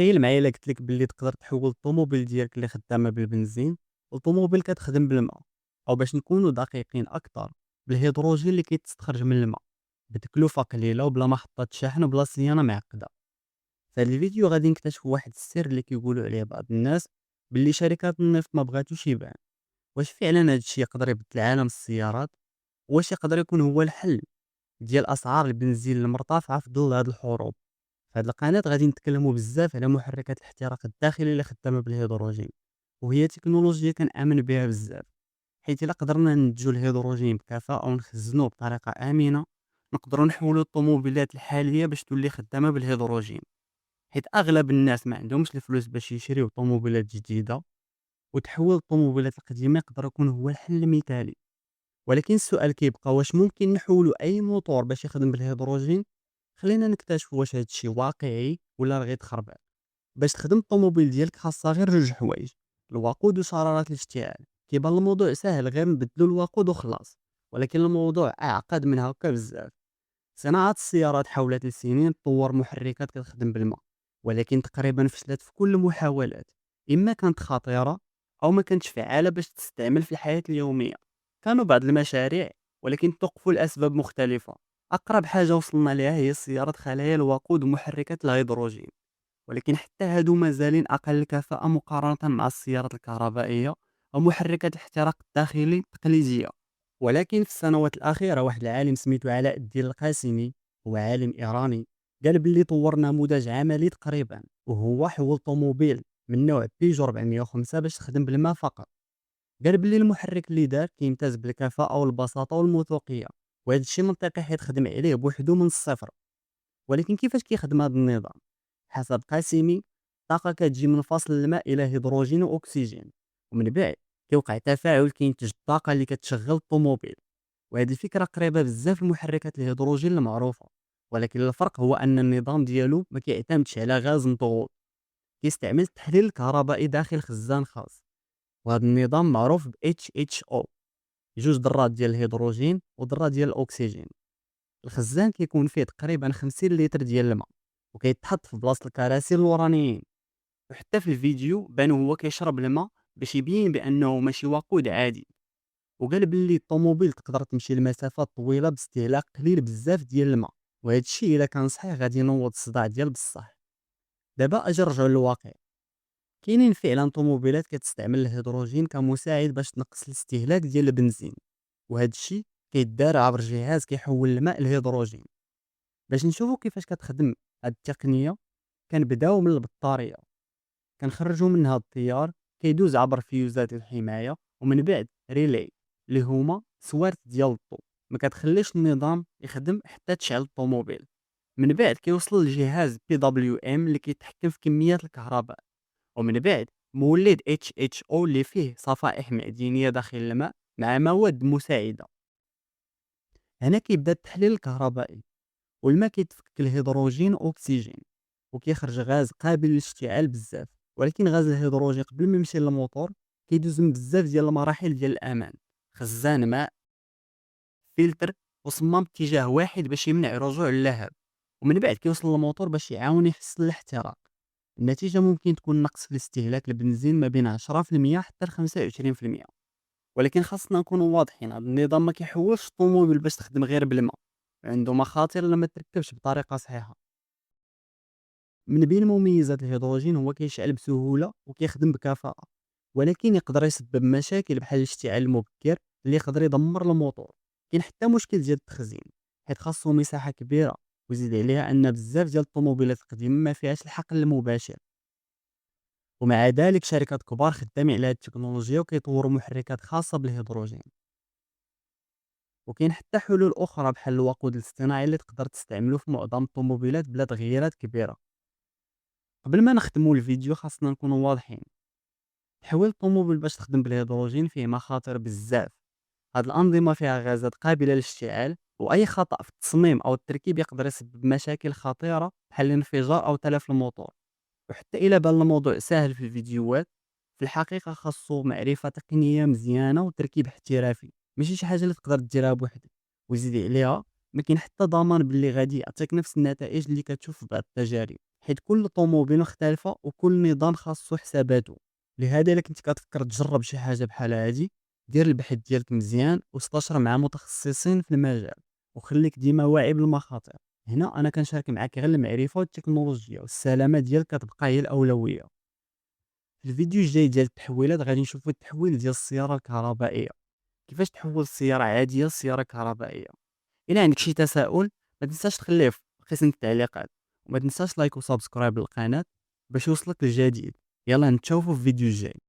تخيل معايا الا قلت لك باللي تقدر تحول الطوموبيل ديالك اللي خدامه بالبنزين لطوموبيل كتخدم بالماء، او باش نكونوا دقيقين اكثر بالهيدروجين اللي كيتستخرج من الماء بتكلفه قليله وبلا محطه شحن وبلا صيانه معقده. في هذا الفيديو غادي نكتشفوا واحد السر اللي كيقولوا عليه بعض الناس باللي شركات النفط ما بغاتوش يبان. واش فعلا هذا الشيء يقدر يبدل عالم السيارات؟ واش يقدر يكون هو الحل ديال اسعار البنزين المرتفعه في ظل هذه الحروب؟ في هذه القناة غادي نتكلموا بزاف على محركات الاحتراق الداخلي اللي خدامة بالهيدروجين، وهي تكنولوجيا كنآمن بها بزاف، حيت الا قدرنا ننتجو الهيدروجين بكفاءة ونخزنوه بطريقة آمنة نقدروا نحولوا الطوموبيلات الحالية باش تولي خدامة بالهيدروجين، حيت أغلب الناس ما عندهمش الفلوس باش يشريو طوموبيلات جديدة، وتحويل الطوموبيلات القديمة يقدر يكون هو الحل المثالي. ولكن السؤال كيبقى واش ممكن نحولوا أي موتور باش يخدم بالهيدروجين؟ خلينا نكتشفوا واش هاد الشي واقعي ولا راه غير تخربيق. باش تخدم الطوموبيل ديالك خاصها غير جوج حوايج: الوقود وشرارة الاشتعال. كيبان الموضوع ساهل، غير نبدلو الوقود وخلاص، ولكن الموضوع اعقد من هكا بزاف. صناعة السيارات حاولت لسنين تطور محركات كتخدم بالماء، ولكن تقريبا فشلت في كل المحاولات، اما كانت خطيرة او ما كانتش فعالة باش تستعمل في الحياة اليومية. كانوا بعض المشاريع ولكن توقفوا لأسباب مختلفة. أقرب حاجة وصلنا لها هي سيارة خلايا الوقود ومحركات الهيدروجين، ولكن حتى هادو مازالين أقل كفاءة مقارنة مع السيارات الكهربائية أو محركات الاحتراق الداخلي التقليدية. ولكن في السنوات الأخيرة واحد العالم سميتو علاء الدين القاسمي، هو عالم إيراني، قال باللي طور نموذج عملي تقريبا، وهو حول طوموبيل من نوع بيجو 405 باش تخدم بالماء فقط. قال باللي المحرك اللي دار كيمتاز بالكفاءة والبساطة والموثوقية، وهذا الشيء منطقي حيت خدم عليه بوحدو من الصفر. ولكن كيفاش كيخدم هذا النظام؟ حسب قاسمي، الطاقة كتجي من فصل الماء إلى هيدروجين وأكسجين، ومن بعد كيوقع تفاعل كينتج الطاقة اللي كتشغل الطوموبيل. وهذه الفكرة قريبة بزاف لمحركات الهيدروجين المعروفة، ولكن الفرق هو أن النظام ديالو ما كيعتمدش على غاز مضغوط، كيستعمل التحليل الكهربائي داخل خزان خاص، وهذا النظام معروف ب HHO، جوج ذرات ديال الهيدروجين وذرة ديال الأكسجين. الخزان كيكون فيه تقريبا 50 لتر ديال الماء، وكيتحط في بلاصة الكراسي الورانيين. وحتى في الفيديو بان هو كيشرب الماء باش يبين بانه ماشي وقود عادي. وقال باللي الطوموبيل تقدر تمشي لمسافات طويله باستهلاك قليل بزاف ديال الماء، وهذا الشيء الا كان صحيح غادي ينوض الصداع ديال بصح. دابا اجي نرجعوا للواقع. كاينين فعلا طوموبيلات كتستعمل الهيدروجين كمساعد باش تنقص الاستهلاك ديال البنزين، وهذا الشيء كيدار عبر جهاز كيحول الماء لهيدروجين. باش نشوفوا كيفاش كتخدم هاد التقنيه، كنبداو من البطاريه. كنخرجوا منها التيار كيدوز عبر فيوزات الحمايه، ومن بعد ريلي اللي هما سوارت ديال الضوء ما كتخليش النظام يخدم حتى تشعل الطوموبيل. من بعد كيوصل لجهاز بي دبليو ام اللي كيتحكم في كميات الكهرباء، ومن بعد مولد اتش اتش او اللي فيه صفائح معدنيه داخل الماء مع مواد مساعده. هنا كيبدا التحليل الكهربائي، والماء كيتفك الهيدروجين واكسجين، وكيخرج غاز قابل للاشتعال بزاف. ولكن غاز الهيدروجين قبل ما يمشي للموتور كيدوز من بزاف ديال المراحل ديال الامان: خزان ماء، فلتر، وصمام اتجاه واحد باش يمنع رجوع اللهب، ومن بعد كيوصل للموتور باش يعاون يحسن الاحتراق. النتيجه ممكن تكون نقص في الاستهلاك البنزين ما بين 10% حتى ل 25%. ولكن خاصنا نكونوا واضحين، هذا النظام ما كيحولش الطوموبيل باش تخدم غير بالماء، عنده مخاطر لما تركبش بطريقه صحيحه. من بين مميزات الهيدروجين هو كيشعل بسهوله وكيخدم بكفاءه، ولكن يقدر يسبب مشاكل بحال الاشتعال المبكر اللي يقدر يدمر الموتور. كاين حتى مشكل ديال التخزين، حيت خاصو مساحه كبيره، وزيد عليها ان بزاف ديال الطوموبيلات القديمه ما فيهاش الحقل المباشر. ومع ذلك شركات كبار خدامين على هذه التكنولوجيا وكيطوروا محركات خاصه بالهيدروجين. وكاين حتى حلول اخرى بحال الوقود الاصطناعي اللي تقدر تستعملو في معظم الطوموبيلات بلا تغييرات كبيره. قبل ما نختموا الفيديو خاصنا نكونوا واضحين، تحويل الطوموبيل باش تخدم بالهيدروجين فيه مخاطر بزاف. هاد الأنظمة فيها غازات قابلة للاشتعال، وأي خطأ في التصميم أو التركيب يقدر يسبب مشاكل خطيرة بحال الانفجار أو تلف الموتور. وحتى إلا بان الموضوع سهل في الفيديوهات، في الحقيقة خاصو معرفة تقنية مزيانة وتركيب احترافي، ماشي شي حاجة اللي تقدر ديرها بوحدك. ويزيد عليها ما كاين حتى ضمان باللي غادي يعطيك نفس النتائج اللي كتشوف في بعض التجارب. حيت كل طوموبيل مختلفة وكل نظام خاصو حساباتو. لهذا إلا كنتي كتفكر تجرب شي حاجة بحال هادي، دير البحث ديالك مزيان واستشر مع متخصصين في المجال، وخليك ديما واعي بالمخاطر. هنا أنا كنشارك معاك غير المعرفة والتكنولوجيا، والسلامة ديالك كتبقى هي الأولوية. في الفيديو الجاي ديال التحويلات غادي نشوفو التحويل ديال السيارة الكهربائية، كيفاش تحول السيارة عادية لسيارة كهربائية. إلا عندك شي تساؤل ما تنساش تخليه في قسم التعليقات، وما تنساش لايك وسبسكرايب للقناة باش يوصلك الجديد. يلا نتشوفو في الفيديو الجاي.